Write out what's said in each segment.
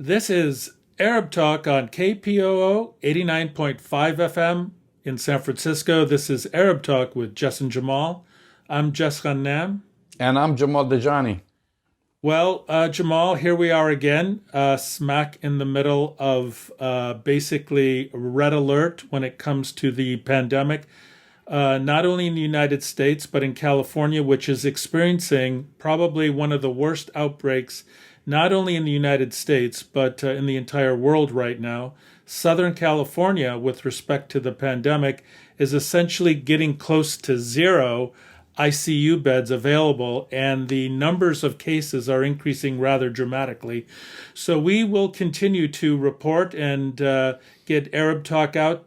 This is Arab Talk on KPOO 89.5 FM in San Francisco. This is Arab Talk with Jess and Jamal. I'm Jess Ghannam. And I'm Jamal Dajani. Well, Jamal, here we are again, smack in the middle of basically red alert when it comes to the pandemic, not only in the United States, but in California, which is experiencing probably one of the worst outbreaks, not only in the United States, but in the entire world right now. Southern California, with respect to the pandemic, is essentially getting close to zero ICU beds available, and the numbers of cases are increasing rather dramatically. So we will continue to report and get Arab Talk out,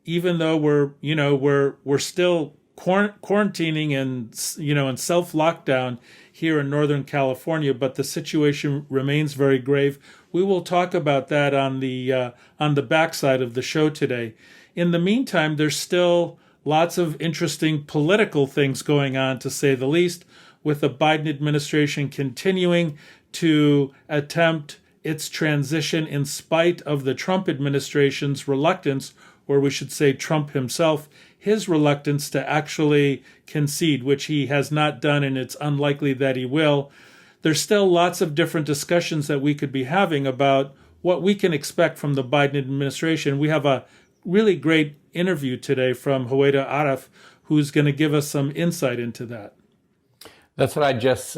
even though we're still quarantining and in self lockdown here in Northern California, but the situation remains very grave. We will talk about that on the backside of the show today. In the meantime, there's still lots of interesting political things going on, to say the least, with the Biden administration continuing to attempt its transition in spite of the Trump administration's reluctance, or we should say Trump himself, his reluctance to actually concede, which he has not done, and it's unlikely that he will. There's still lots of different discussions that we could be having about what we can expect from the Biden administration. We have a really great interview today from Huwaida Arraf, who's going to give us some insight into that. That's right, Jess.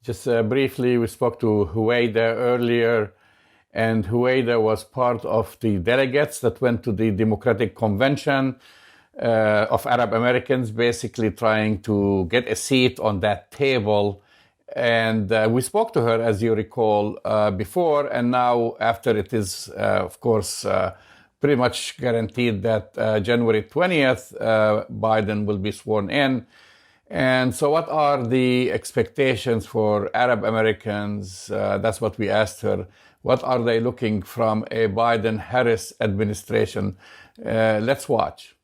Just briefly, we spoke to Huwaida earlier, and Huwaida was part of the delegates that went to the Democratic Convention of Arab Americans, basically trying to get a seat on that table. And we spoke to her, as you recall, before, and now after it is, of course, pretty much guaranteed that January 20th, Biden will be sworn in. And so what are the expectations for Arab Americans? That's what we asked her. What are they looking from a Biden-Harris administration? Let's watch.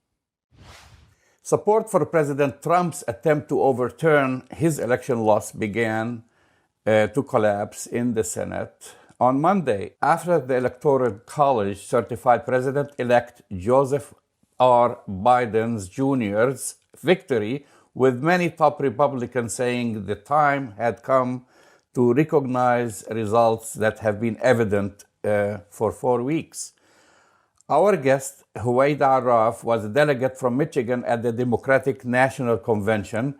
Support for President Trump's attempt to overturn his election loss began to collapse in the Senate on Monday, after the Electoral College certified President-elect Joseph R. Biden Jr.'s victory, with many top Republicans saying the time had come to recognize results that have been evident for 4 weeks. Our guest, Huwaida Arraf, was a delegate from Michigan at the Democratic National Convention.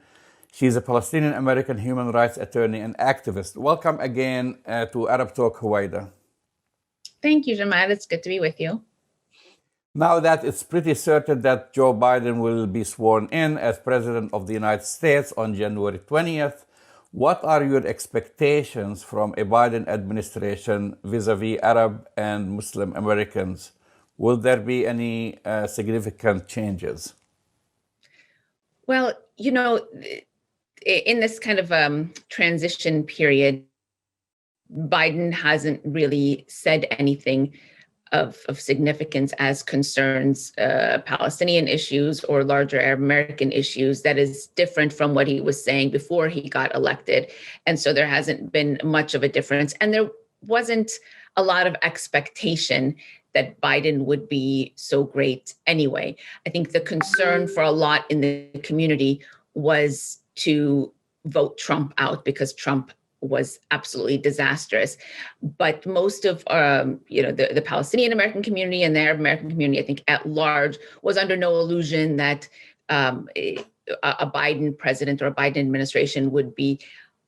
She's a Palestinian-American human rights attorney and activist. Welcome again to Arab Talk, Huwaida. Thank you, Jamal. It's good to be with you. Now that it's pretty certain that Joe Biden will be sworn in as President of the United States on January 20th, what are your expectations from a Biden administration vis-a-vis Arab and Muslim Americans? Will there be any significant changes? Well, in this kind of transition period, Biden hasn't really said anything of significance as concerns Palestinian issues or larger Arab American issues that is different from what he was saying before he got elected. And so there hasn't been much of a difference. And there wasn't a lot of expectation that Biden would be so great anyway. I think the concern for a lot in the community was to vote Trump out because Trump was absolutely disastrous. But most of the Palestinian American community and the Arab American community, I think at large, was under no illusion that a Biden president or a Biden administration would be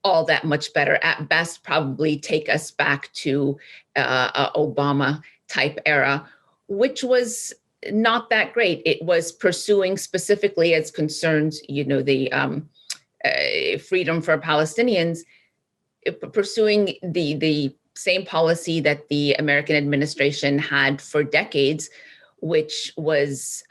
all that much better. At best, probably take us back to Obama type era, which was not that great. It was pursuing specifically as concerns, the freedom for Palestinians, pursuing the same policy that the American administration had for decades, which was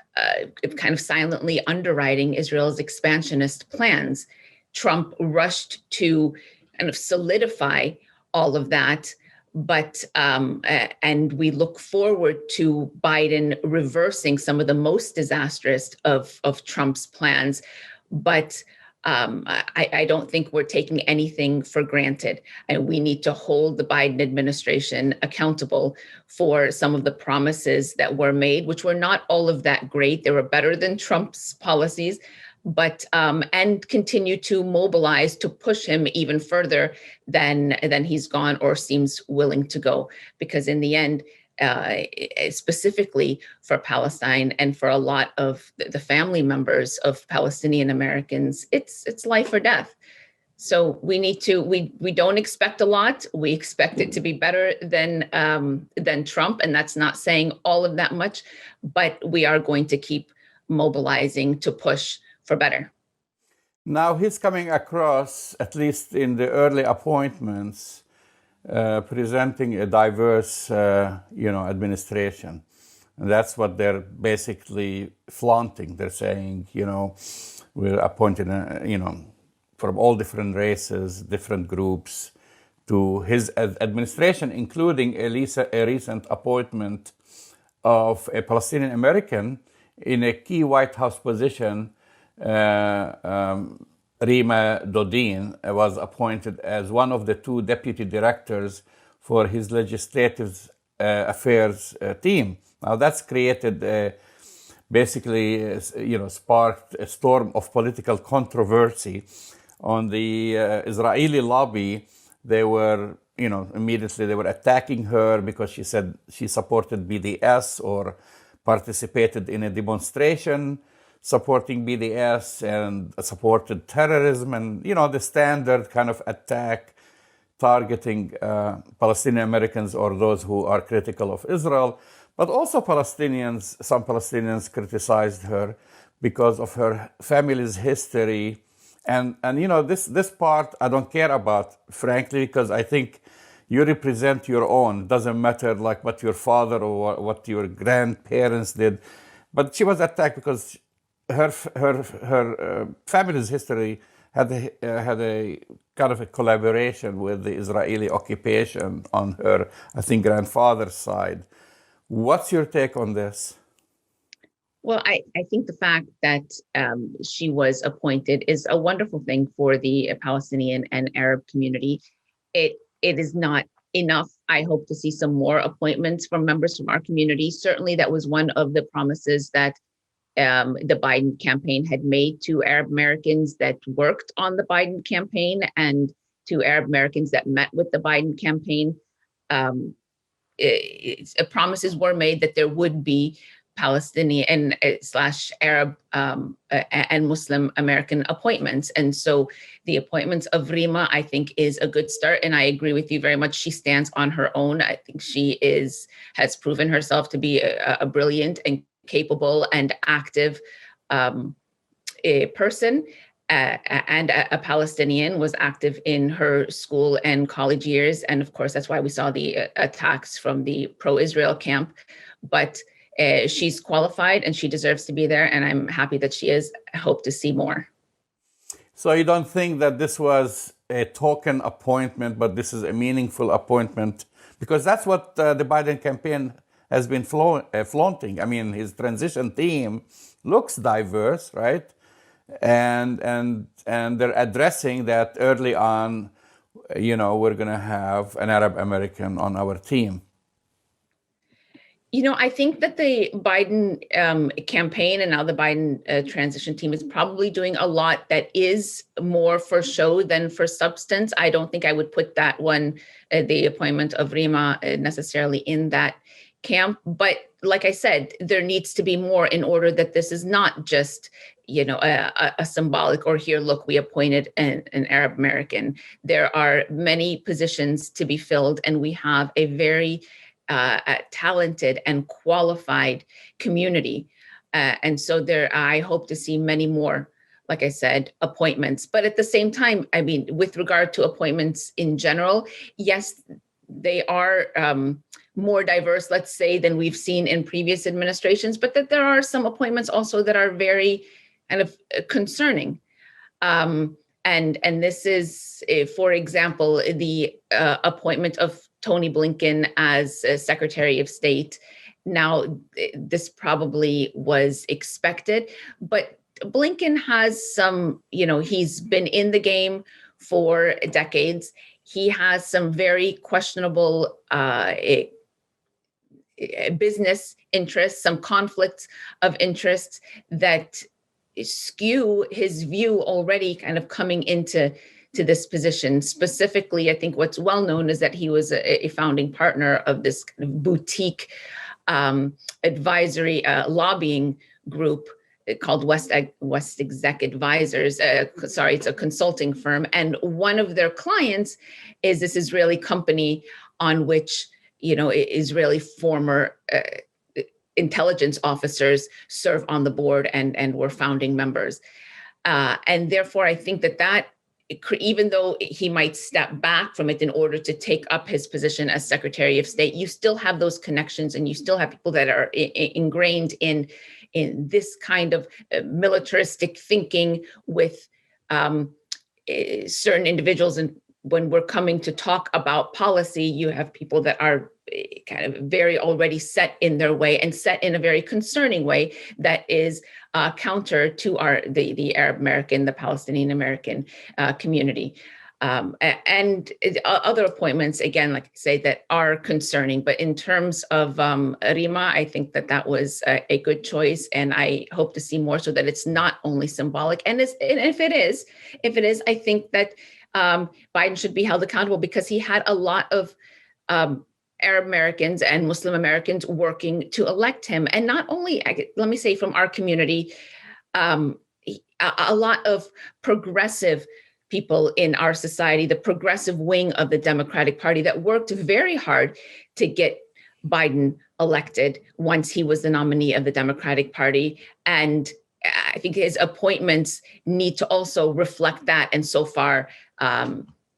kind of silently underwriting Israel's expansionist plans. Trump rushed to kind of solidify all of that. But and we look forward to Biden reversing some of the most disastrous of Trump's plans. But I don't think we're taking anything for granted. And we need to hold the Biden administration accountable for some of the promises that were made, which were not all of that great. They were better than Trump's policies, but and continue to mobilize to push him even further than he's gone or seems willing to go. Because in the end, specifically for Palestine and for a lot of the family members of Palestinian Americans, it's life or death. So we need to we don't expect a lot. We expect it to be better than Trump, and that's not saying all of that much, but we are going to keep mobilizing to push for better. Now he's coming across, at least in the early appointments, presenting a diverse, administration. And that's what they're basically flaunting. They're saying, we're appointed, from all different races, different groups to his administration, including a recent appointment of a Palestinian American in a key White House position. Rima Dodin was appointed as one of the two deputy directors for his legislative affairs team. Now that's created sparked a storm of political controversy on the Israeli lobby. They were, immediately they were attacking her because she said she supported BDS or participated in a demonstration supporting BDS and supported terrorism and, the standard kind of attack targeting Palestinian Americans or those who are critical of Israel. But also some Palestinians criticized her because of her family's history. And this part I don't care about, frankly, because I think you represent your own. It doesn't matter like what your father or what your grandparents did. But she was attacked because her family's history had a kind of a collaboration with the Israeli occupation on her, I think, grandfather's side. What's your take on this? Well, I think the fact that she was appointed is a wonderful thing for the Palestinian and Arab community. It is not enough. I hope to see some more appointments from members from our community. Certainly, that was one of the promises that the Biden campaign had made to Arab Americans that worked on the Biden campaign and to Arab Americans that met with the Biden campaign. Promises were made that there would be Palestinian / Arab and Muslim American appointments. And so the appointments of Rima, I think, is a good start. And I agree with you very much. She stands on her own. I think she has proven herself to be a brilliant and capable and active a person. And a Palestinian, was active in her school and college years. And of course, that's why we saw the attacks from the pro-Israel camp. But she's qualified and she deserves to be there. And I'm happy that she is. I hope to see more. So you don't think that this was a token appointment, but this is a meaningful appointment? Because that's what the Biden campaign has been flaunting. I mean, his transition team looks diverse, right? And they're addressing that early on, we're going to have an Arab American on our team. I think that the Biden campaign and now the Biden transition team is probably doing a lot that is more for show than for substance. I don't think I would put that one, the appointment of Rima, necessarily in that camp. But like I said, there needs to be more in order that this is not just, a symbolic or here, look, we appointed an Arab American. There are many positions to be filled, and we have a very talented and qualified community. And so I hope to see many more, like I said, appointments. But at the same time, I mean, with regard to appointments in general, yes, they are more diverse, let's say, than we've seen in previous administrations, but that there are some appointments also that are very kind of concerning. And this is, for example, the appointment of Tony Blinken as Secretary of State. Now, this probably was expected, but Blinken has some, he's been in the game for decades. He has some very questionable business interests, some conflicts of interest that skew his view already kind of coming into this position. Specifically, I think what's well known is that he was a founding partner of this kind of boutique advisory lobbying group called West Exec Advisors. It's a consulting firm. And one of their clients is this Israeli company on which, Israeli former intelligence officers serve on the board and were founding members. And therefore, I think that even though he might step back from it in order to take up his position as Secretary of State, you still have those connections, and you still have people that are ingrained in this kind of militaristic thinking with certain individuals. And when we're coming to talk about policy, you have people that are kind of very already set in their way, and set in a very concerning way that is counter to the Arab American, the Palestinian American community. And other appointments, again, like I say, that are concerning. But in terms of Rima, I think that was a good choice, and I hope to see more, so that it's not only symbolic. And if it is, I think that Biden should be held accountable, because he had a lot of Arab Americans and Muslim Americans working to elect him. And not only, let me say, from our community, a lot of progressive people in our society, the progressive wing of the Democratic Party, that worked very hard to get Biden elected once he was the nominee of the Democratic Party. And I think his appointments need to also reflect that. And so far,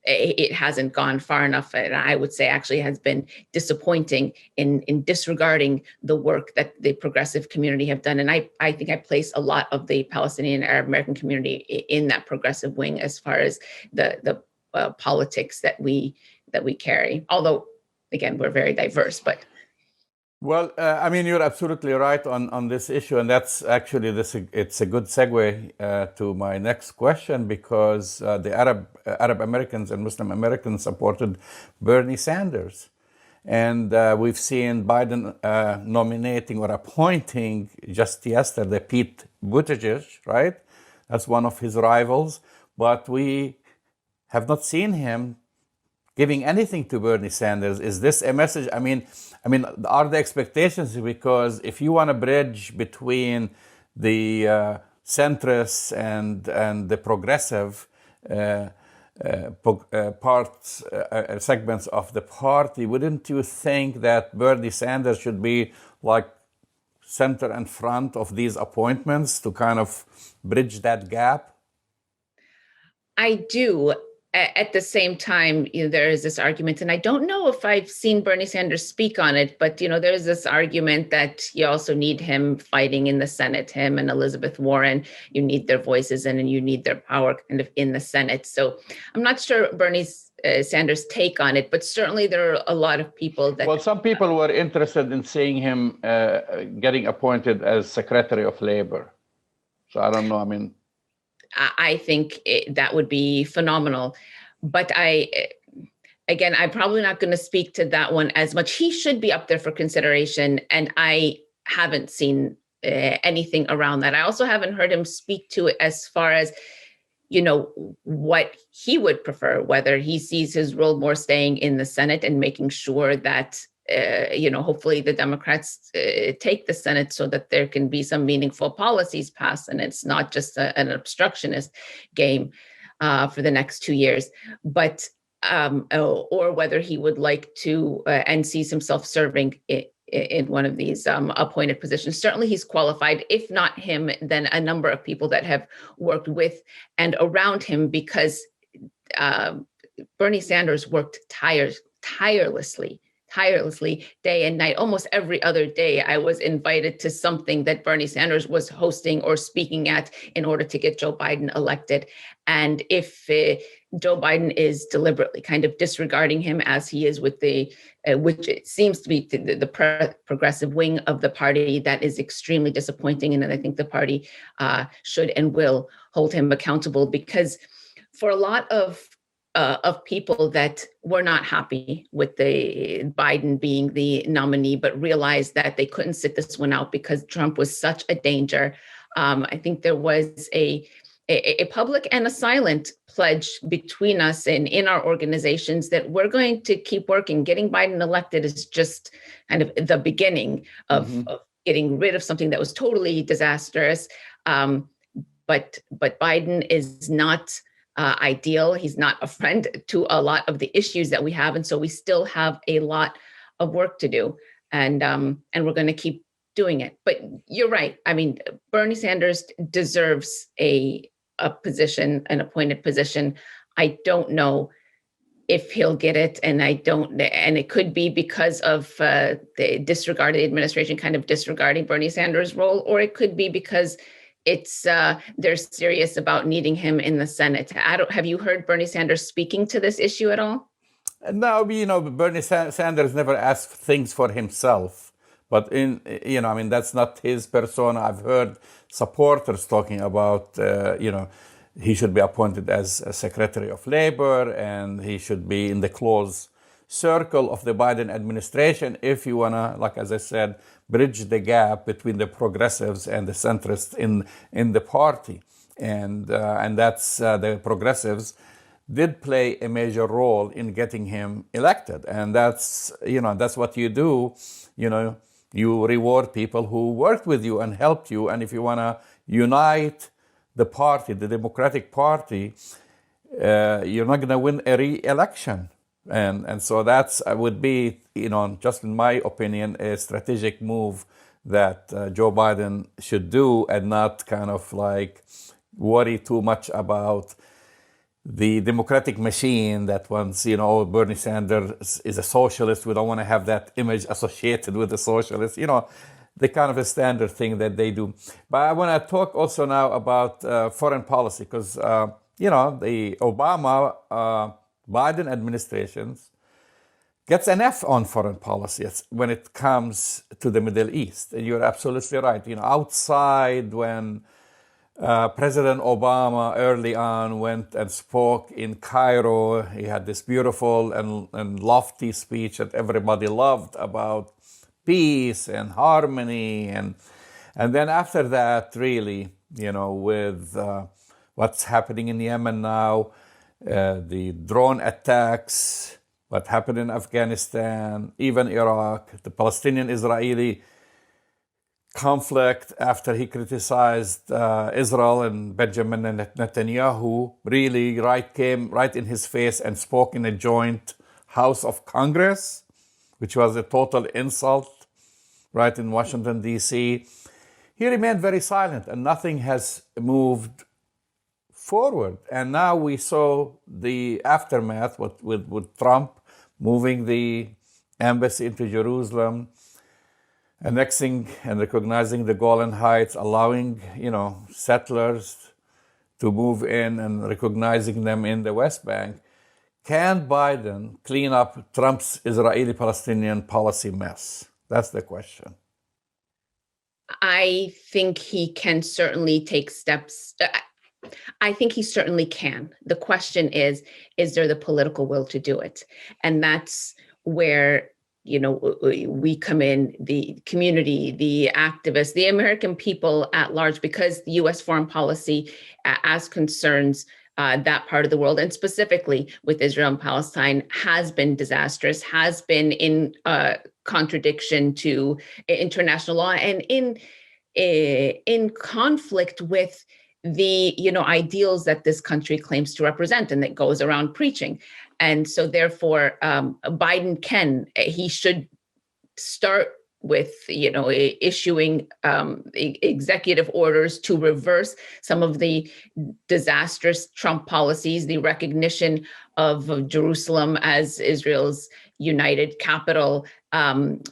it hasn't gone far enough. And I would say actually has been disappointing in disregarding the work that the progressive community have done. And I think I place a lot of the Palestinian Arab American community in that progressive wing as far as the politics that we carry. Although, again, we're very diverse, but. Well, you're absolutely right on this issue, and that's actually it's a good segue to my next question, because the Arab Americans and Muslim Americans supported Bernie Sanders, and we've seen Biden nominating or appointing just yesterday Pete Buttigieg, right? That's one of his rivals, but we have not seen him giving anything to Bernie Sanders. Is this a message? I mean, are the expectations, because if you want to bridge between the centrists and the progressive segments of the party, wouldn't you think that Bernie Sanders should be like center and front of these appointments to kind of bridge that gap? I do. At the same time, there is this argument, and I don't know if I've seen Bernie Sanders speak on it, but there's this argument that you also need him fighting in the Senate, him and Elizabeth Warren. You need their voices and you need their power kind of in the Senate. So I'm not sure Bernie Sanders' take on it, but certainly there are a lot of people that. Well, some people were interested in seeing him getting appointed as Secretary of Labor. So I don't know. I think that would be phenomenal. But I'm probably not going to speak to that one as much. He should be up there for consideration. And I haven't seen anything around that. I also haven't heard him speak to it as far as, what he would prefer, whether he sees his role more staying in the Senate and making sure that hopefully the Democrats take the Senate so that there can be some meaningful policies passed, and it's not just an obstructionist game for the next 2 years. But or whether he would like to and sees himself serving in one of these appointed positions. Certainly, he's qualified. If not him, then a number of people that have worked with and around him, because Bernie Sanders worked tirelessly tirelessly day and night. Almost every other day, I was invited to something that Bernie Sanders was hosting or speaking at in order to get Joe Biden elected. And if Joe Biden is deliberately kind of disregarding him as he is with the, which it seems to be the progressive wing of the party, that is extremely disappointing. And I think the party should and will hold him accountable, because for a lot of people that were not happy with the Biden being the nominee, but realized that they couldn't sit this one out because Trump was such a danger. I think there was a public and a silent pledge between us and in our organizations that we're going to keep working. Getting Biden elected is just kind of the beginning of getting rid of something that was totally disastrous. But Biden is not ideal. He's not a friend to a lot of the issues that we have. And so we still have a lot of work to do. And we're going to keep doing it. But you're right. I mean, Bernie Sanders deserves a position, an appointed position. I don't know if he'll get it. And it could be because of the disregarded administration kind of disregarding Bernie Sanders' role, or it could be because it's they're serious about needing him in the Senate. Have you heard Bernie Sanders speaking to this issue at all? No, Bernie Sanders never asked things for himself. But that's not his persona. I've heard supporters talking about, he should be appointed as a Secretary of Labor, and he should be in the close circle of the Biden administration if you want to, like as I said, bridge the gap between the progressives and the centrists in the party. And that's the progressives did play a major role in getting him elected. And that's what you do, you reward people who worked with you and helped you. And if you want to unite the party, the Democratic Party, you're not going to win a re-election. And so that's would be, just in my opinion, a strategic move that Joe Biden should do, and not kind of like worry too much about the Democratic machine that once, Bernie Sanders is a socialist. We don't want to have that image associated with the socialist, the kind of a standard thing that they do. But I want to talk also now about foreign policy, because, the Obama Biden administrations gets an F on foreign policy when it comes to the Middle East. And you're absolutely right. Outside when President Obama early on went and spoke in Cairo, he had this beautiful and lofty speech that everybody loved about peace and harmony. And then after that, really, with what's happening in Yemen now, the drone attacks, what happened in Afghanistan, even Iraq, the Palestinian-Israeli conflict after he criticized Israel and Benjamin Netanyahu, really came right in his face and spoke in a joint House of Congress, which was a total insult, right in Washington, D.C. He remained very silent, and nothing has moved forward. And now we saw the aftermath with Trump moving the embassy into Jerusalem, annexing and recognizing the Golan Heights, allowing, settlers to move in and recognizing them in the West Bank. Can Biden clean up Trump's Israeli-Palestinian policy mess? That's the question. I think he can certainly take steps. I think he certainly can. The question is there the political will to do it? And that's where, we come in, the community, the activists, the American people at large, because the U.S. foreign policy as concerns that part of the world, and specifically with Israel and Palestine, has been disastrous, has been in contradiction to international law, and in conflict with the ideals that this country claims to represent and that goes around preaching. And so therefore, Biden he should start with issuing executive orders to reverse some of the disastrous Trump policies, the recognition of Jerusalem as Israel's united capital,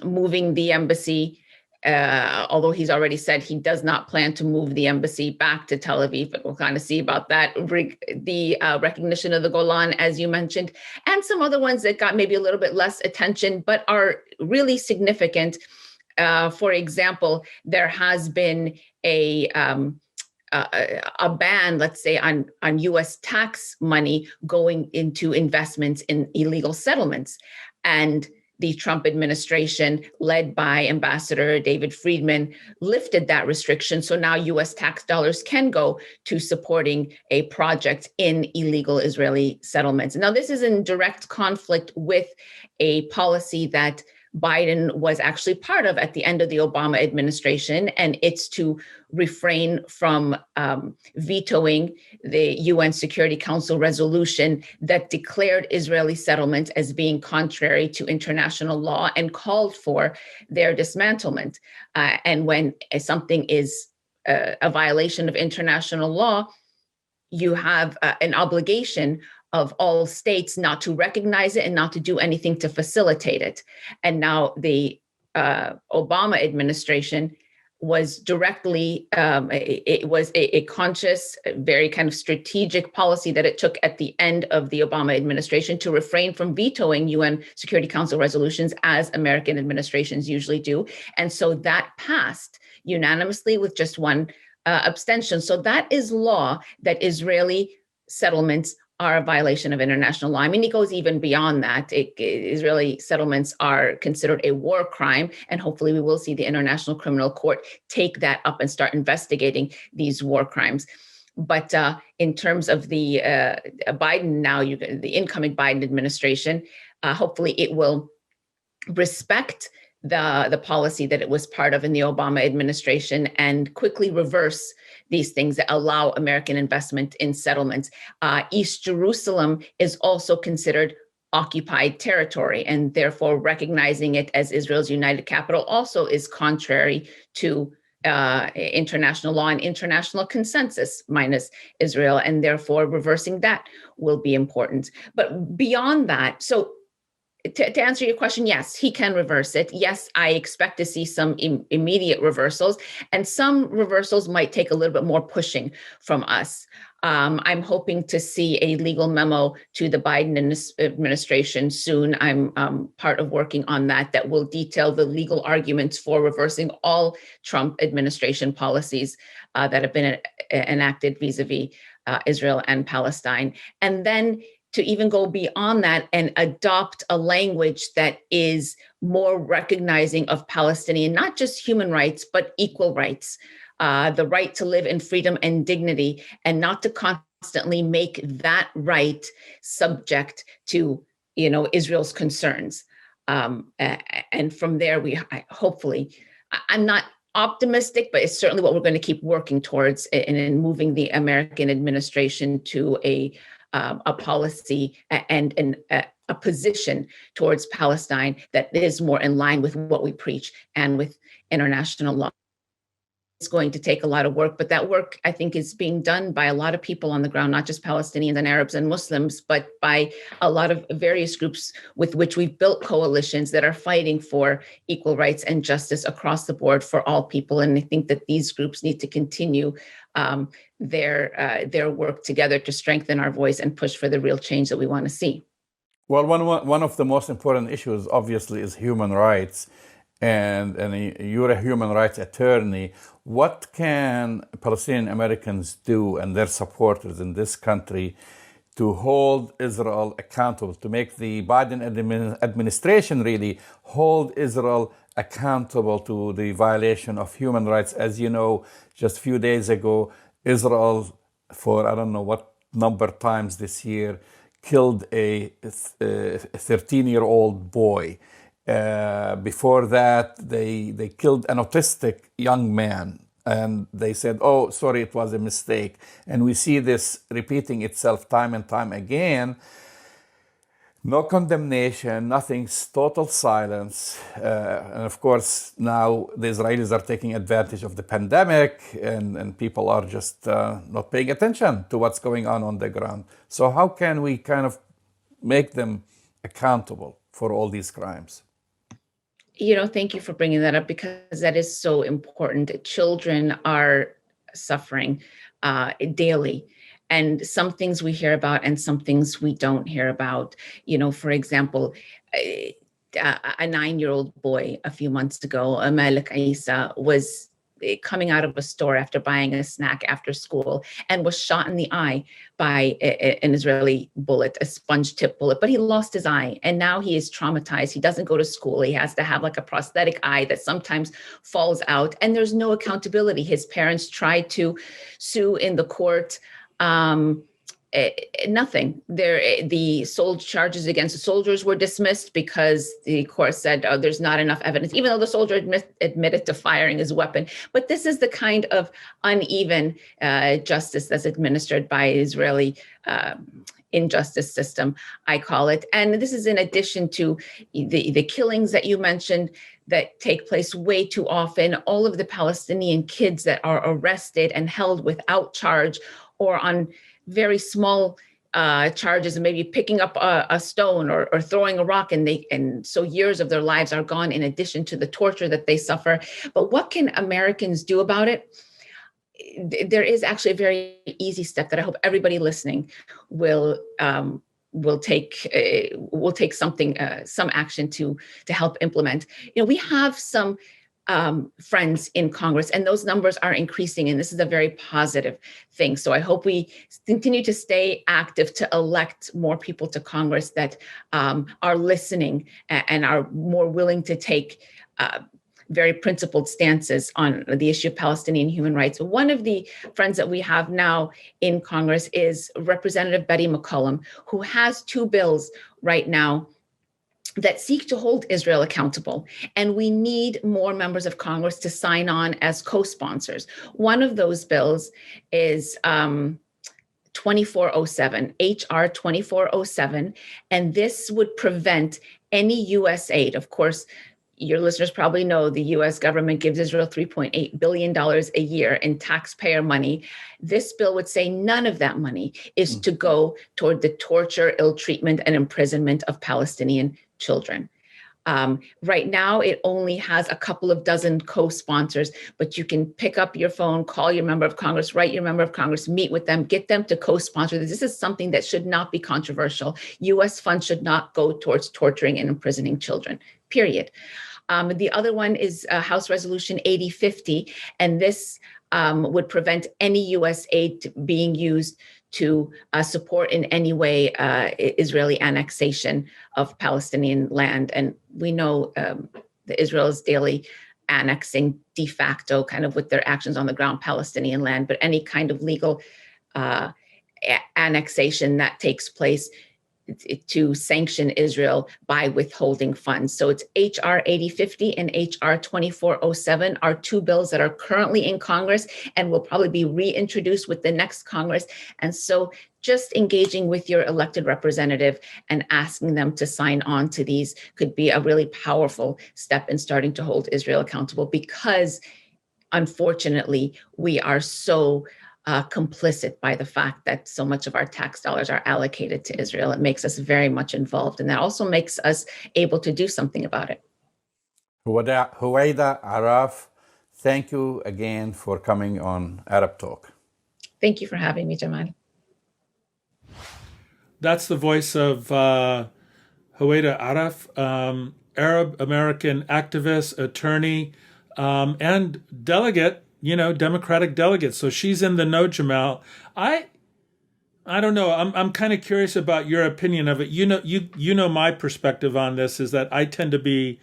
moving the embassy. Although he's already said he does not plan to move the embassy back to Tel Aviv, but we'll kind of see about that. The recognition of the Golan, as you mentioned, and some other ones that got maybe a little bit less attention, but are really significant. For example, there has been a ban, let's say, on U.S. tax money going into investments in illegal settlements. And the Trump administration, led by Ambassador David Friedman, lifted that restriction. So now U.S. tax dollars can go to supporting a project in illegal Israeli settlements. Now, this is in direct conflict with a policy that Biden was actually part of at the end of the Obama administration, and it's to refrain from vetoing the UN Security Council resolution that declared Israeli settlements as being contrary to international law and called for their dismantlement. And when something is a violation of international law, you have an obligation of all states not to recognize it and not to do anything to facilitate it. And now the Obama administration was directly, it was a conscious, very kind of strategic policy that it took at the end of the Obama administration to refrain from vetoing UN Security Council resolutions, as American administrations usually do. And so that passed unanimously with just one abstention. So that is law that Israeli settlements are a violation of international law. I mean, it goes even beyond that. Israeli settlements are considered a war crime, and hopefully we will see the International Criminal Court take that up and start investigating these war crimes. But in terms of the Biden now, the incoming Biden administration, hopefully it will respect the policy that it was part of in the Obama administration and quickly reverse these things that allow American investment in settlements. East Jerusalem is also considered occupied territory, and therefore recognizing it as Israel's united capital also is contrary to international law and international consensus, minus Israel, and therefore reversing that will be important. But beyond that, so to answer your question, yes, he can reverse it. Yes, I expect to see some immediate reversals, and some reversals might take a little bit more pushing from us. I'm hoping to see a legal memo to the Biden administration soon. I'm part of working on that will detail the legal arguments for reversing all Trump administration policies that have been enacted vis-a-vis Israel and Palestine. And then to even go beyond that and adopt a language that is more recognizing of Palestinian, not just human rights, but equal rights, the right to live in freedom and dignity, and not to constantly make that right subject to, Israel's concerns. And from there, hopefully, I'm not optimistic, but it's certainly what we're going to keep working towards in moving the American administration to a policy and a position towards Palestine that is more in line with what we preach and with international law. It's going to take a lot of work, but that work, I think, is being done by a lot of people on the ground, not just Palestinians and Arabs and Muslims, but by a lot of various groups with which we've built coalitions that are fighting for equal rights and justice across the board for all people. And I think that these groups need to continue their work together to strengthen our voice and push for the real change that we want to see. Well, one of the most important issues, obviously, is human rights. And you're a human rights attorney. What can Palestinian Americans do and their supporters in this country to hold Israel accountable, to make the Biden administration really hold Israel accountable to the violation of human rights? As you know, just a few days ago, Israel, for I don't know what number of times this year, killed a 13-year-old boy. Before that, they killed an autistic young man, and they said, oh, sorry, it was a mistake. And we see this repeating itself time and time again. No condemnation, nothing's total silence. And of course, now the Israelis are taking advantage of the pandemic and people are just not paying attention to what's going on the ground. So how can we kind of make them accountable for all these crimes? Thank you for bringing that up because that is so important. Children are suffering daily. And some things we hear about and some things we don't hear about. For example, a 9-year-old boy a few months ago, Malik Isa, was coming out of a store after buying a snack after school and was shot in the eye by an Israeli bullet, a sponge tip bullet, but he lost his eye and now he is traumatized. He doesn't go to school. He has to have like a prosthetic eye that sometimes falls out and there's no accountability. His parents tried to sue in the court. Nothing. The charges against the soldiers were dismissed because the court said, oh, there's not enough evidence, even though the soldier admitted to firing his weapon. But this is the kind of uneven justice that's administered by Israeli injustice system, I call it. And this is in addition to the killings that you mentioned that take place way too often, all of the Palestinian kids that are arrested and held without charge or on very small charges and maybe picking up a stone or throwing a rock and so years of their lives are gone in addition to the torture that they suffer. But what can Americans do about it? There is actually a very easy step that I hope everybody listening will take some action to help implement. We have some friends in Congress, and those numbers are increasing, and this is a very positive thing. So I hope we continue to stay active to elect more people to Congress that are listening and are more willing to take very principled stances on the issue of Palestinian human rights. One of the friends that we have now in Congress is Representative Betty McCollum, who has 2 bills right now that seek to hold Israel accountable. And we need more members of Congress to sign on as co-sponsors. One of those bills is 2407, HR 2407, and this would prevent any U.S. aid. Of course, your listeners probably know the U.S. government gives Israel $3.8 billion a year in taxpayer money. This bill would say none of that money is to go toward the torture, ill treatment, and imprisonment of Palestinian children. Right now, it only has a couple of dozen co-sponsors, but you can pick up your phone, call your member of Congress, write your member of Congress, meet with them, get them to co-sponsor this. This is something that should not be controversial. U.S. funds should not go towards torturing and imprisoning children, period. The other one is House Resolution 8050, and this would prevent any U.S. aid being used to support in any way Israeli annexation of Palestinian land. And we know that Israel is daily annexing de facto, kind of with their actions on the ground, Palestinian land, but any kind of legal annexation that takes place to sanction Israel by withholding funds. So it's HR 8050 and HR 2407 are 2 bills that are currently in Congress and will probably be reintroduced with the next Congress. And so just engaging with your elected representative and asking them to sign on to these could be a really powerful step in starting to hold Israel accountable, because unfortunately, we are so complicit by the fact that so much of our tax dollars are allocated to Israel. It makes us very much involved, and that also makes us able to do something about it. Huwaida Arraf, thank you again for coming on Arab Talk. Thank you for having me, Jamal. That's the voice of Huwaida Arraf, Arab American activist, attorney, and delegate, Democratic delegate. So she's in the know, Jamal. I don't know. I'm kind of curious about your opinion of it. You know my perspective on this is that I tend to be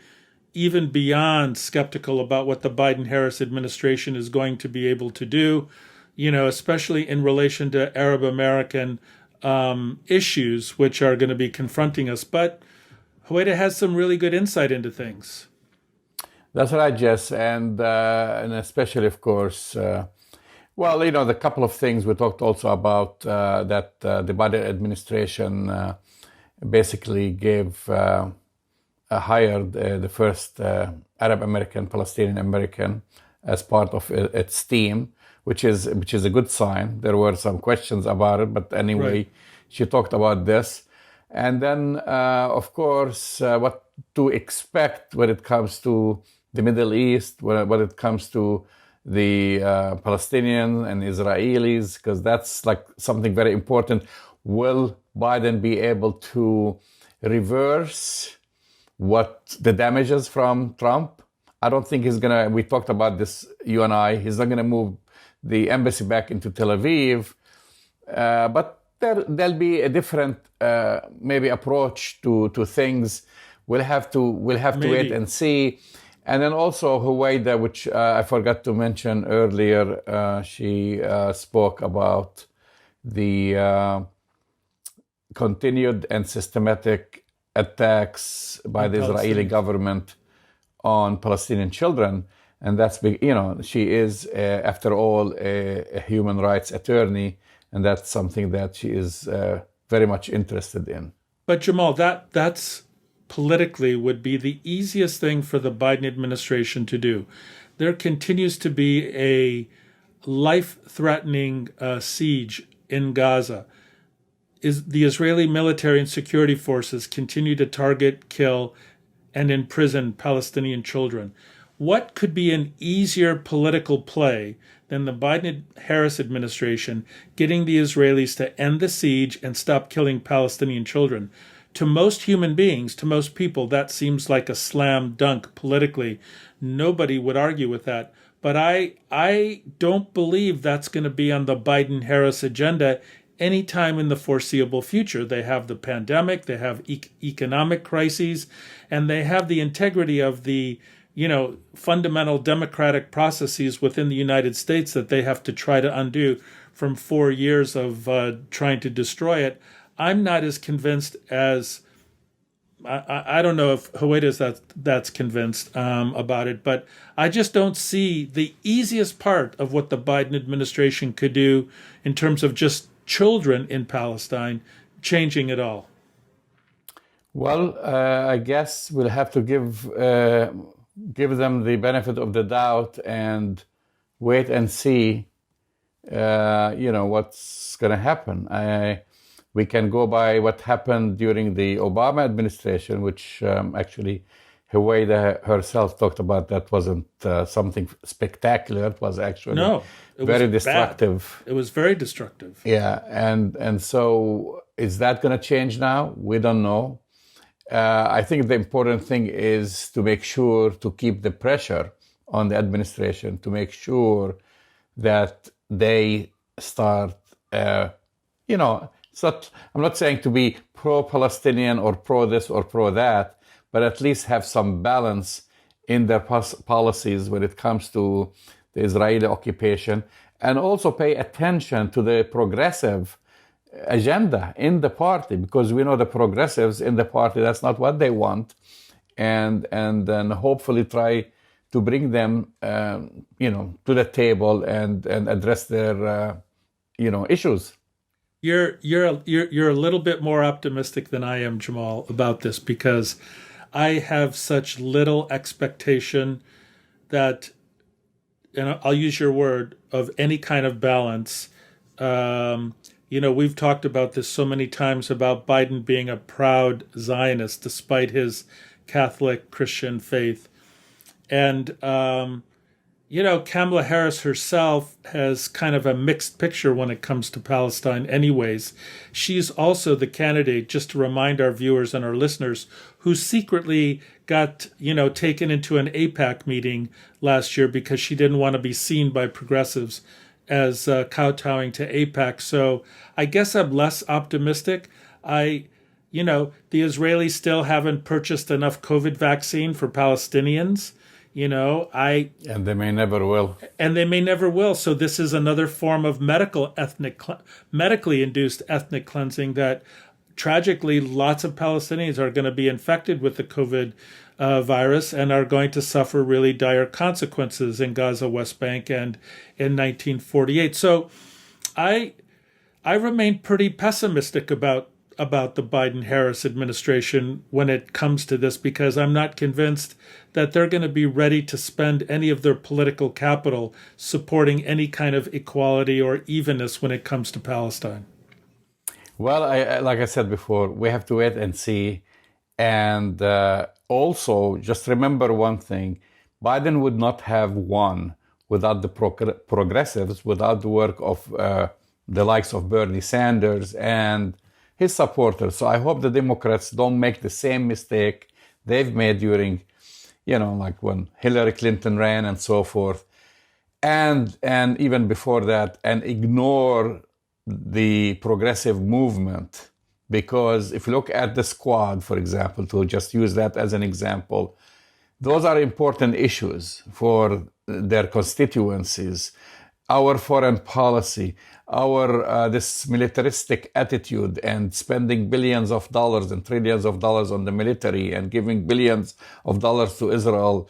even beyond skeptical about what the Biden-Harris administration is going to be able to do, especially in relation to Arab American issues, which are going to be confronting us. But Huwaida has some really good insight into things. That's right, Jess, and especially, of course, the couple of things we talked also about that the Biden administration basically hired the first Arab American, Palestinian American as part of its team, which is a good sign. There were some questions about it, but anyway, Right. she talked about this. And then, of course, what to expect when it comes to the Middle East, when it comes to the Palestinians and Israelis, because that's like something very important. Will Biden be able to reverse what the damages from Trump? I don't think he's gonna. We talked about this, you and I. He's not gonna move the embassy back into Tel Aviv, but there'll be a different maybe approach to things. We'll have to wait and see. And then also Huwaida, which I forgot to mention earlier, she spoke about the continued and systematic attacks by the Israeli government on Palestinian children. And that's, she is, after all, a human rights attorney, and that's something that she is very much interested in. But Jamal, that's politically would be the easiest thing for the Biden administration to do. There continues to be a life-threatening siege in Gaza. The Israeli military and security forces continue to target, kill, and imprison Palestinian children. What could be an easier political play than the Biden-Harris administration getting the Israelis to end the siege and stop killing Palestinian children? To most human beings, to most people, that seems like a slam dunk politically. Nobody would argue with that. But I don't believe that's going to be on the Biden-Harris agenda anytime in the foreseeable future. They have the pandemic, they have economic crises, and they have the integrity of the fundamental democratic processes within the United States that they have to try to undo from 4 years of trying to destroy it. I'm not as convinced as I don't know if Huwaida that's convinced about it, but I just don't see the easiest part of what the Biden administration could do in terms of just children in Palestine changing at all. Well, I guess we'll have to give them the benefit of the doubt and wait and see, what's going to happen. We can go by what happened during the Obama administration, which actually Huwaida herself talked about. That wasn't something spectacular. It was actually very destructive. Bad. It was very destructive. Yeah, and so is that going to change now? We don't know. I think the important thing is to make sure to keep the pressure on the administration to make sure that they start, I'm not saying to be pro-Palestinian or pro this or pro that, but at least have some balance in their policies when it comes to the Israeli occupation, and also pay attention to the progressive agenda in the party, because we know the progressives in the party, that's not what they want, and then hopefully try to bring them, to the table and address their, issues. You're a little bit more optimistic than I am, Jamal, about this, because I have such little expectation that, and I'll use your word, of any kind of balance. We've talked about this so many times about Biden being a proud Zionist despite his Catholic Christian faith. And, Kamala Harris herself has kind of a mixed picture when it comes to Palestine anyways. She's also the candidate, just to remind our viewers and our listeners, who secretly got, taken into an AIPAC meeting last year because she didn't want to be seen by progressives as kowtowing to AIPAC. So I guess I'm less optimistic. The Israelis still haven't purchased enough COVID vaccine for Palestinians. And they may never will. And they may never will. So this is another form of medically induced ethnic cleansing that tragically lots of Palestinians are going to be infected with the COVID virus and are going to suffer really dire consequences in Gaza, West Bank, and in 1948. So I remain pretty pessimistic about about the Biden-Harris administration when it comes to this, because I'm not convinced that they're going to be ready to spend any of their political capital supporting any kind of equality or evenness when it comes to Palestine. Well, like I said before, we have to wait and see. And also, just remember one thing. Biden would not have won without the progressives, without the work of the likes of Bernie Sanders and his supporters. So I hope the Democrats don't make the same mistake they've made during, like when Hillary Clinton ran and so forth, and even before that, and ignore the progressive movement. Because if you look at the Squad, for example, to just use that as an example, those are important issues for their constituencies. Our foreign policy, our this militaristic attitude and spending billions of dollars and trillions of dollars on the military and giving billions of dollars to Israel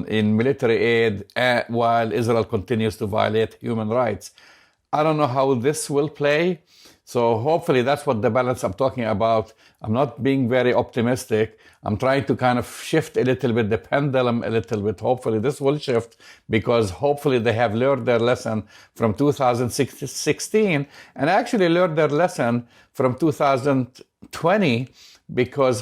in military aid while Israel continues to violate human rights. I don't know how this will play. So hopefully that's what the balance I'm talking about. I'm not being very optimistic. I'm trying to kind of shift a little bit, the pendulum a little bit. Hopefully this will shift, because hopefully they have learned their lesson from 2016 and actually learned their lesson from 2020, because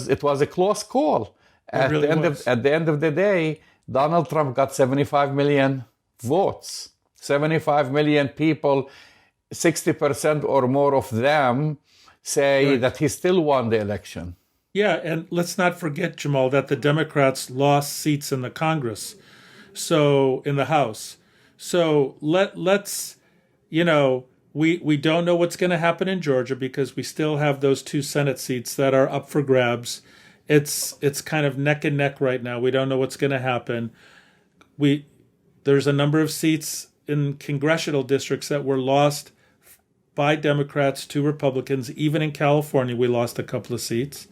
it was a close call. At the end of the day, Donald Trump got 75 million votes. 75 million people, 60% or more of them say that he still won the election. Yeah, and let's not forget, Jamal, that the Democrats lost seats in the Congress, so in the House. So let's, we don't know what's going to happen in Georgia, because we still have those 2 Senate seats that are up for grabs. It's kind of neck and neck right now. We don't know what's going to happen. There's a number of seats in congressional districts that were lost by Democrats to Republicans. Even in California, we lost a couple of seats.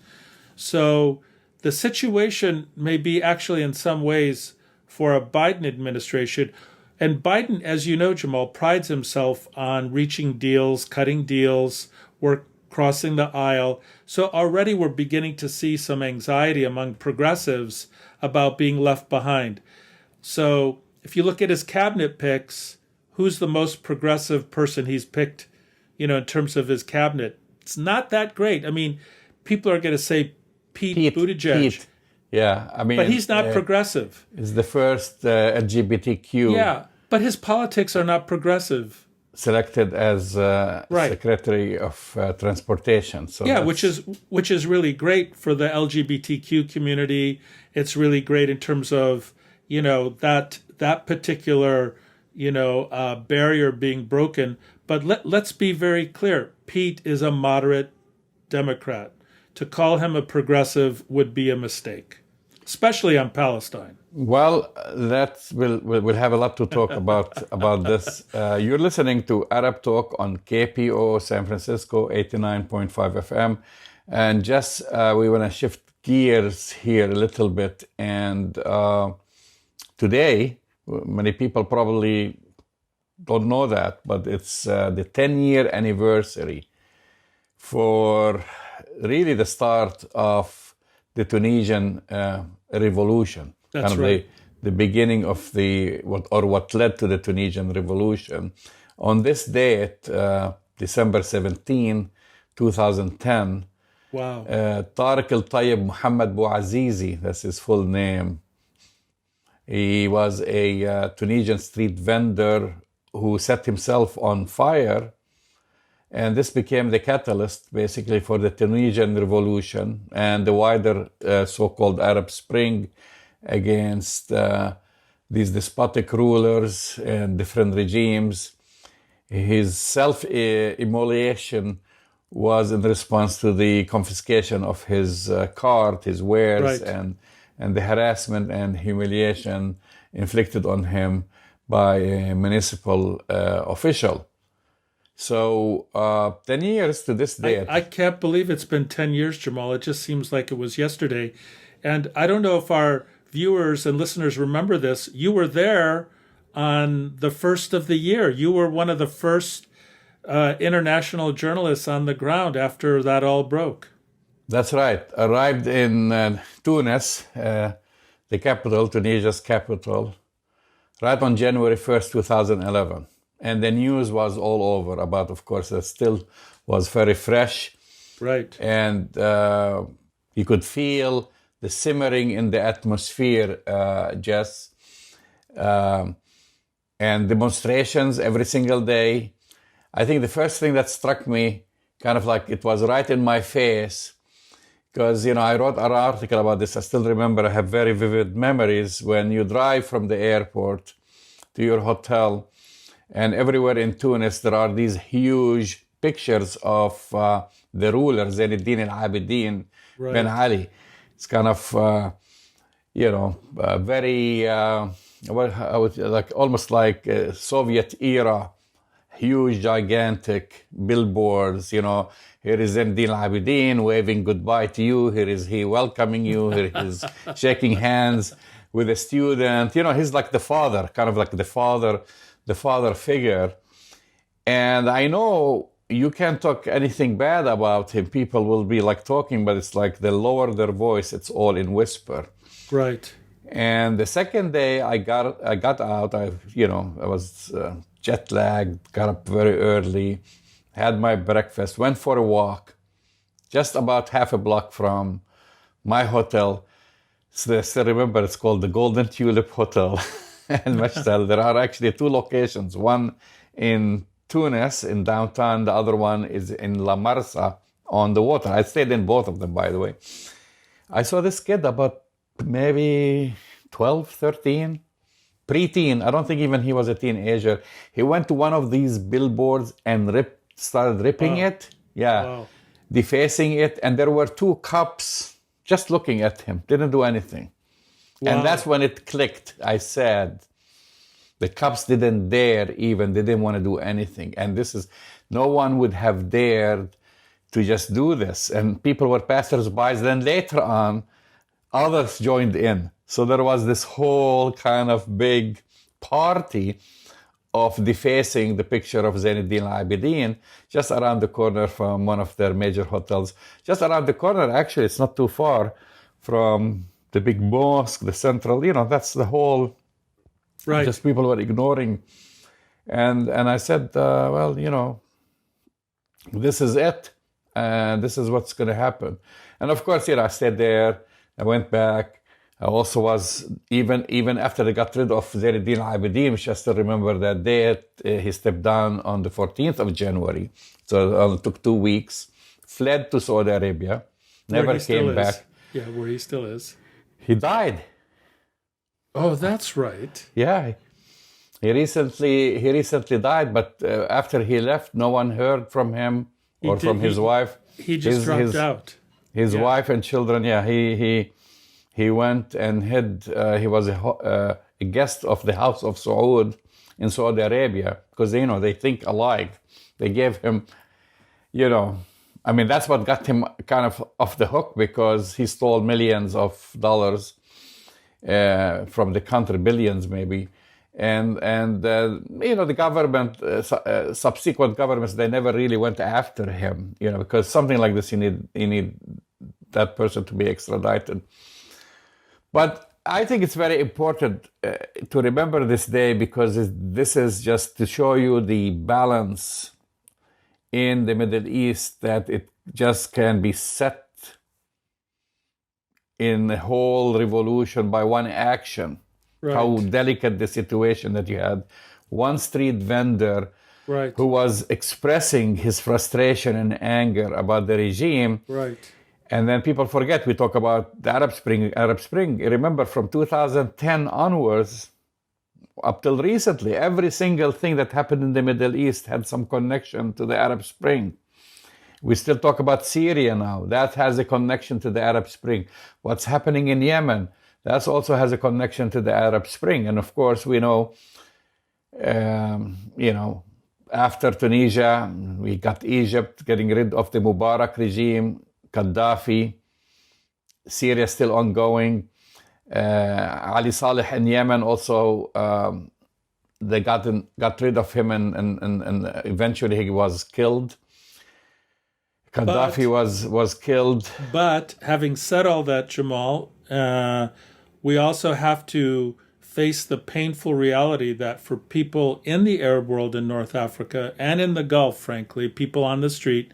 So the situation may be actually in some ways for a Biden administration. And Biden, as you know, Jamal, prides himself on reaching deals, cutting deals, crossing the aisle. So already we're beginning to see some anxiety among progressives about being left behind. So if you look at his cabinet picks, who's the most progressive person he's picked, in terms of his cabinet? It's not that great. I mean, people are going to say Pete Buttigieg. Pete. Yeah, I mean, but he's not progressive. He's the first LGBTQ. Yeah, but his politics are not progressive. Selected as Secretary of Transportation. So yeah, which is really great for the LGBTQ community. It's really great in terms of that particular barrier being broken. But let's be very clear. Pete is a moderate Democrat. To call him a progressive would be a mistake, especially on Palestine. Well, we'll have a lot to talk about this. You're listening to Arab Talk on KPO San Francisco 89.5 FM. And Jess, we want to shift gears here a little bit. And today, many people probably don't know that, but it's the 10-year anniversary for really the start of the Tunisian Revolution. That's right. The beginning of what led to the Tunisian Revolution. On this date, December 17, 2010, wow. Tariq al-Tayyib Mohamed Bouazizi, that's his full name. He was a Tunisian street vendor who set himself on fire. And this became the catalyst, basically, for the Tunisian Revolution and the wider so-called Arab Spring against these despotic rulers and different regimes. His self-immolation was in response to the confiscation of his cart, his wares, right. and the harassment and humiliation inflicted on him by a municipal official. So 10 years to this day. I can't believe it's been 10 years, Jamal. It just seems like it was yesterday. And I don't know if our viewers and listeners remember this. You were there on the first of the year. You were one of the first international journalists on the ground after that all broke. That's right. Arrived in Tunis, the capital, Tunisia's capital, right on January 1st, 2011. And the news was all over about, of course, it still was very fresh. Right. And you could feel the simmering in the atmosphere, Jess. And demonstrations every single day. I think the first thing that struck me, kind of like it was right in my face, because, I wrote an article about this. I still remember, I have very vivid memories when you drive from the airport to your hotel, and everywhere in Tunis, there are these huge pictures of the ruler, Zainuddin al-Abidin Ben Ali. It's kind of, very, like almost like Soviet era, huge, gigantic billboards, here is Zainuddin al-Abidin waving goodbye to you. Here is he welcoming you. Here is shaking hands with a student. He's like the father, kind of like the father figure. And I know you can't talk anything bad about him. People will be like talking, but it's like they lower their voice. It's all in whisper. Right. And the second day I got out, I was jet lagged, got up very early, had my breakfast, went for a walk, just about half a block from my hotel. So I still remember it's called the Golden Tulip Hotel in Mashtal. There are actually two locations, one in Tunis in downtown, the other one is in La Marsa on the water. I stayed in both of them, by the way. I saw this kid about maybe 12, 13, preteen. I don't think even he was a teenager. He went to one of these billboards and started ripping it. Yeah. Wow. Defacing it. And there were two cops just looking at him. Didn't do anything. Wow. And that's when it clicked. I said, the cops didn't dare even. They didn't want to do anything. And no one would have dared to just do this. And people were passersby. Then later on, others joined in. So there was this whole kind of big party of defacing the picture of Zainuddin al-Abidin just around the corner from one of their major hotels. Just around the corner, actually, it's not too far from the big mosque, the central, that's the whole, right. Just people were ignoring. And I said, this is it. And this is what's going to happen. And of course, I stayed there. I went back. I also was, even after they got rid of Zainuddin al-Abidin, which I still remember that day, he stepped down on the 14th of January. So it took 2 weeks, fled to Saudi Arabia, never came back. Yeah, where he still is. He died. Oh, that's right. Yeah. He recently died, but after he left, no one heard from him from his wife. He just dropped out. His wife and children, he went and hid. He was a guest of the House of Saud in Saudi Arabia because, they think alike. They gave him, that's what got him kind of off the hook because he stole millions of dollars from the country, billions maybe. And the government, subsequent governments, they never really went after him, because something like this, you need that person to be extradited. But I think it's very important to remember this day because this is just to show you the balance in the Middle East, that it just can be set in a whole revolution by one action. Right. How delicate the situation that you had. One street vendor who was expressing his frustration and anger about the regime. Right. And then people forget, we talk about the Arab Spring. Remember, from 2010 onwards, up till recently, every single thing that happened in the Middle East had some connection to the Arab Spring. We still talk about Syria now. That has a connection to the Arab Spring. What's happening in Yemen, that also has a connection to the Arab Spring. And of course, we know, after Tunisia, we got Egypt getting rid of the Mubarak regime, Gaddafi, Syria still ongoing. Ali Saleh in Yemen also they got rid of him, and eventually he was killed. Gaddafi was killed. But having said all that, Jamal, we also have to face the painful reality that for people in the Arab world in North Africa and in the Gulf, frankly, people on the street,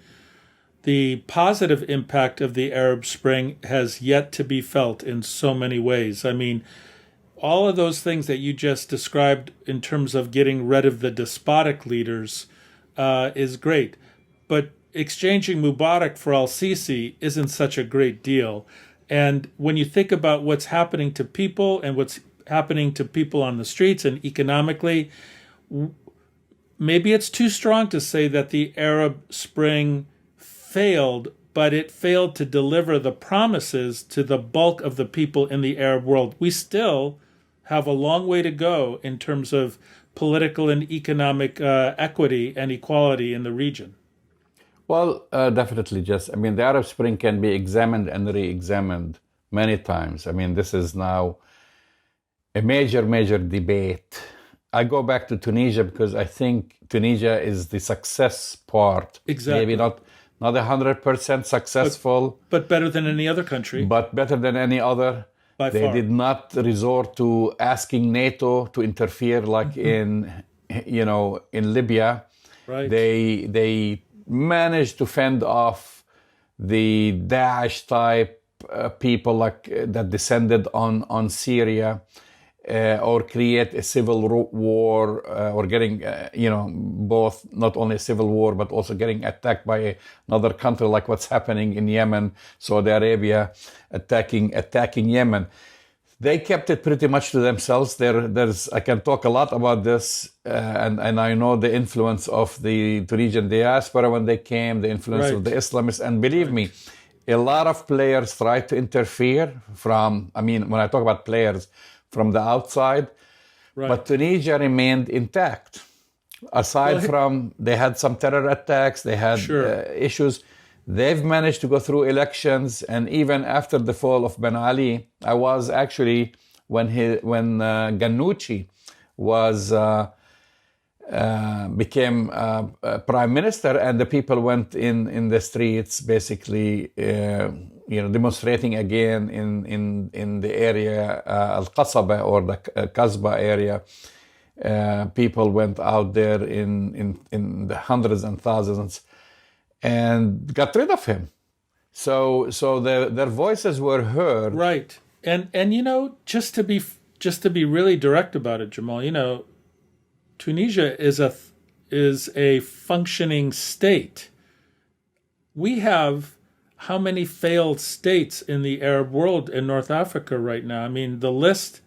the positive impact of the Arab Spring has yet to be felt in so many ways. I mean, all of those things that you just described in terms of getting rid of the despotic leaders is great. But exchanging Mubarak for al-Sisi isn't such a great deal. And when you think about what's happening to people and what's happening to people on the streets and economically, maybe it's too strong to say that the Arab Spring failed, but it failed to deliver the promises to the bulk of the people in the Arab world. We still have a long way to go in terms of political and economic equity and equality in the region. Well, definitely, Jess. I mean, the Arab Spring can be examined and re-examined many times. I mean, this is now a major debate. I go back to Tunisia because I think Tunisia is the success part. Exactly. Maybe not 100% successful. But better than any other country. But better than any other. By they far. did not resort to asking NATO to interfere like in Libya. Right. They managed to fend off the Daesh type people like that descended on Syria, or create a civil war, or getting both, not only a civil war but also getting attacked by another country like what's happening in Yemen, Saudi Arabia attacking Yemen. They kept it pretty much to themselves. There's I can talk a lot about this, and I know the influence of the Tunisian diaspora when they came, the influence of the Islamists, and believe me, a lot of players tried to interfere when I talk about players, from the outside, but Tunisia remained intact. Aside from, they had some terror attacks, they had issues. They've managed to go through elections, and even after the fall of Ben Ali, I was actually when Ghannouchi became prime minister, and the people went in the streets, basically, demonstrating again in the area Al-Qasaba or the Kasbah area. People went out there in the hundreds and thousands and got rid of him. So their voices were heard. Right. And just to be really direct about it, Jamal, Tunisia is a functioning state. We have how many failed states in the Arab world in North Africa right now? I mean, the list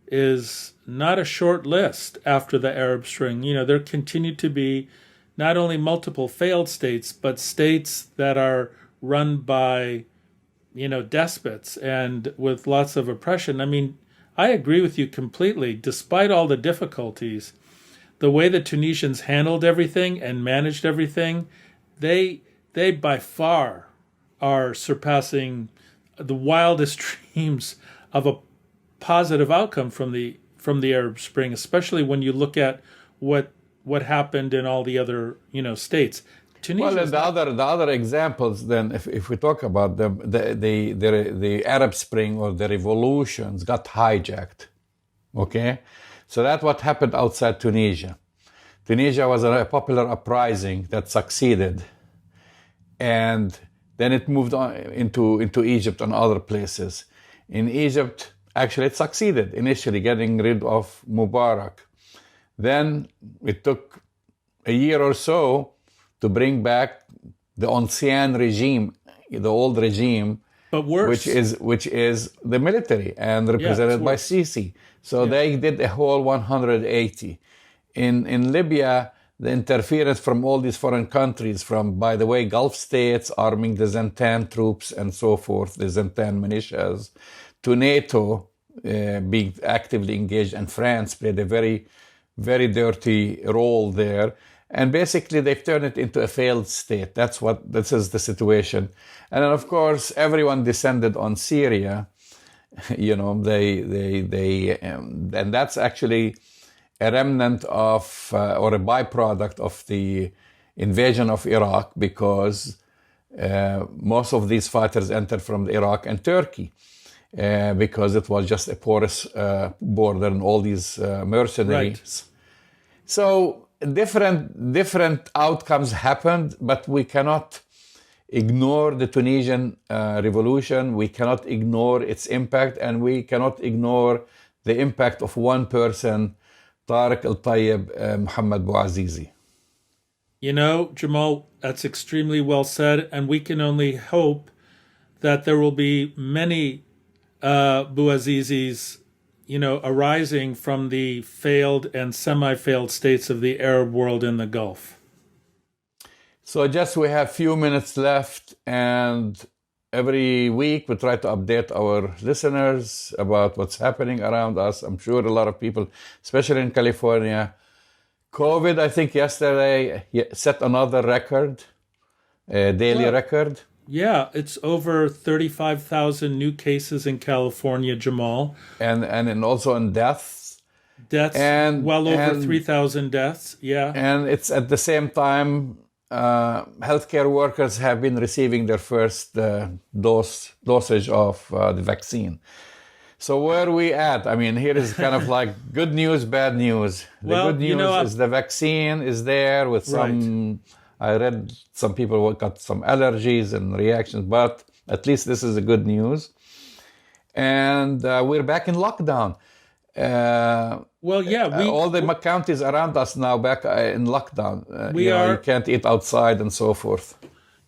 is not a short list after the Arab Spring. There continue to be not only multiple failed states, but states that are run by, despots and with lots of oppression. I mean, I agree with you completely. Despite all the difficulties, the way the Tunisians handled everything and managed everything, they by far are surpassing the wildest dreams of a positive outcome from the Arab Spring, especially when you look at what happened in all the other states. Well, and the other examples, then, if we talk about them, the Arab Spring or the revolutions got hijacked. Okay, so that's what happened outside Tunisia. Tunisia was a popular uprising that succeeded, and then it moved on into Egypt and other places. In Egypt, actually, it succeeded initially, getting rid of Mubarak. Then it took a year or so to bring back the ancien regime, the old regime, but worse, which is the military and represented by Sisi. So they did a whole 180. In Libya, the interference from all these foreign countries, from, by the way, Gulf states arming the Zentan troops and so forth, the Zentan militias, to NATO being actively engaged, and France played a very, very dirty role there. And basically, they've turned it into a failed state. This is the situation. And then, of course, everyone descended on Syria. And that's actually a remnant of or a byproduct of the invasion of Iraq, because most of these fighters entered from Iraq and Turkey because it was just a porous border and all these mercenaries. Right. So different outcomes happened, but we cannot ignore the Tunisian revolution. We cannot ignore its impact, and we cannot ignore the impact of one person, Tariq al-Tayyib Mohamed Bouazizi. You know, Jamal, that's extremely well said, and we can only hope that there will be many Bouazizis, arising from the failed and semi-failed states of the Arab world in the Gulf. So just we have few minutes left, and every week we try to update our listeners about what's happening around us. I'm sure a lot of people, especially in California, COVID, I think yesterday set another record, a daily record. Yeah, it's over 35,000 new cases in California, Jamal. And also in deaths. Deaths, well over 3,000 deaths, yeah. And it's at the same time, healthcare workers have been receiving their first dosage of the vaccine. So where are we at? I mean, here is kind of like good news, bad news. The good news is the vaccine is there with some, I read some people got some allergies and reactions, but at least this is the good news. And we're back in lockdown. All the counties around us now back in lockdown. You can't eat outside and so forth.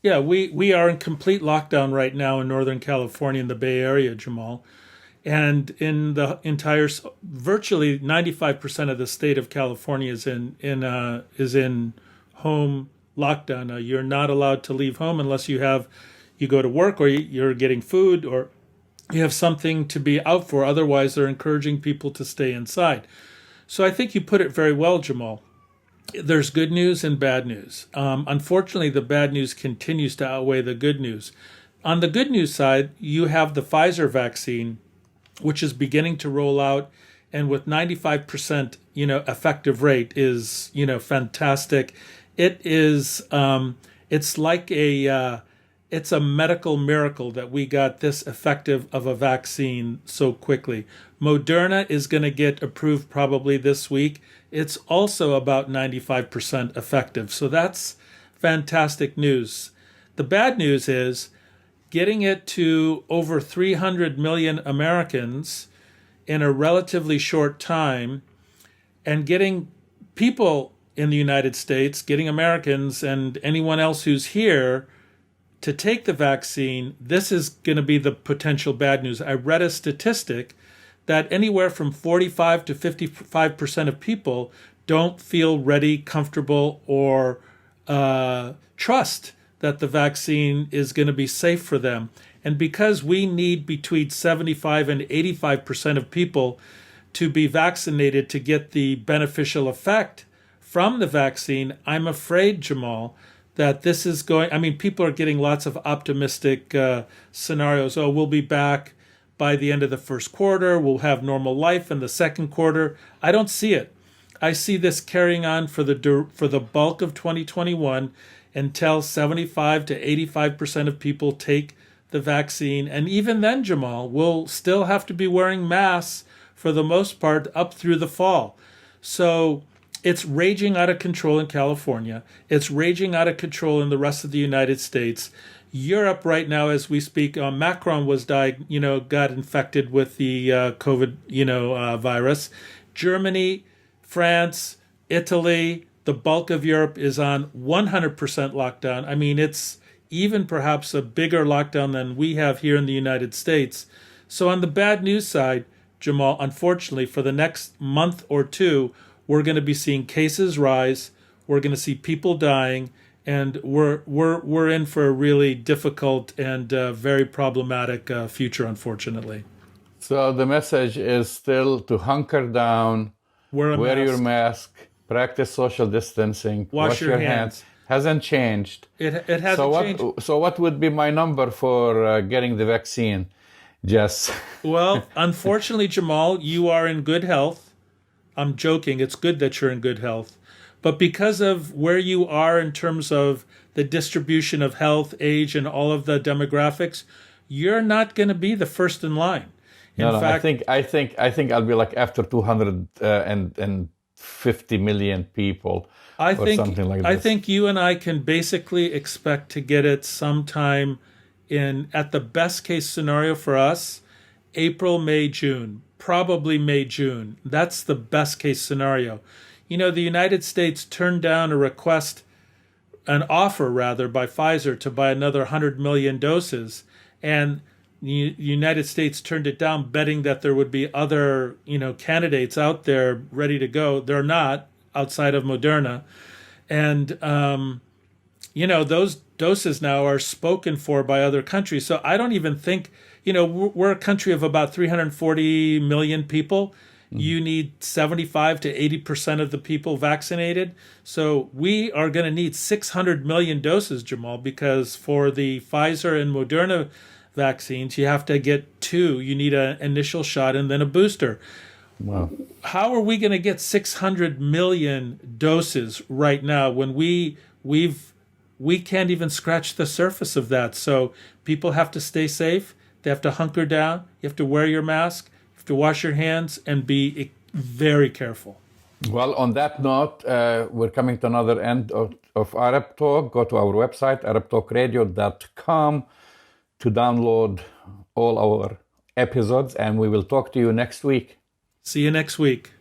Yeah, we are in complete lockdown right now in Northern California, in the Bay Area, Jamal. And in the entire, virtually 95% of the state of California is in home lockdown. You're not allowed to leave home unless you go to work, or you're getting food, or you have something to be out for. Otherwise, they're encouraging people to stay inside. So I think you put it very well, Jamal. There's good news and bad news. Unfortunately, the bad news continues to outweigh the good news. On the good news side, you have the Pfizer vaccine, which is beginning to roll out, and with 95%, effective rate is, fantastic. It is, it's like it's a medical miracle that we got this effective of a vaccine so quickly. Moderna is going to get approved probably this week. It's also about 95% effective. So that's fantastic news. The bad news is getting it to over 300 million Americans in a relatively short time, and getting people in the United States, getting Americans and anyone else who's here to take the vaccine. This is going to be the potential bad news. I read a statistic that anywhere from 45 to 55% of people don't feel ready, comfortable, or trust that the vaccine is going to be safe for them. And because we need between 75 and 85% of people to be vaccinated to get the beneficial effect from the vaccine, I'm afraid, Jamal, that this is going, people are getting lots of optimistic scenarios. Oh, we'll be back by the end of the first quarter. We'll have normal life in the second quarter. I don't see it. I see this carrying on for the bulk of 2021 until 75 to 85% of people take the vaccine. And even then, Jamal, we'll still have to be wearing masks for the most part up through the fall. So it's raging out of control in California. It's raging out of control in the rest of the United States. Europe right now, as we speak, Macron was got infected with the COVID, virus. Germany, France, Italy, the bulk of Europe is on 100% lockdown. It's even perhaps a bigger lockdown than we have here in the United States. So on the bad news side, Jamal, unfortunately, for the next month or two, we're going to be seeing cases rise. We're going to see people dying, and we're in for a really difficult and very problematic future, unfortunately. So the message is still to hunker down, wear your mask, practice social distancing, wash your hands. Hasn't changed. It hasn't changed. So what would be my number for getting the vaccine, Jess? Well, unfortunately, Jamal, you are in good health. I'm joking. It's good that you're in good health. But because of where you are in terms of the distribution of health, age, and all of the demographics, you're not going to be the first in line. In No, fact, I think I'll be like after 250 million people or something like this. I think you and I can basically expect to get it sometime in, at the best case scenario for us, April, May, June, probably May, June. That's the best case scenario. You know, the United States turned down a request, an offer rather, by Pfizer to buy another 100 million doses. And the United States turned it down, betting that there would be other, candidates out there ready to go. They're not, outside of Moderna. And, those doses now are spoken for by other countries. So I don't even think, we're a country of about 340 million people. You need 75 to 80% of the people vaccinated. So we are going to need 600 million doses, Jamal, because for the Pfizer and Moderna vaccines, you have to get 2. You need an initial shot and then a booster. Wow. How are we going to get 600 million doses right now when we can't even scratch the surface of that? So people have to stay safe. They have to hunker down. You have to wear your mask. You have to wash your hands and be very careful. Well, on that note, we're coming to another end of Arab Talk. Go to our website, arabtalkradio.com, to download all our episodes, and we will talk to you next week. See you next week.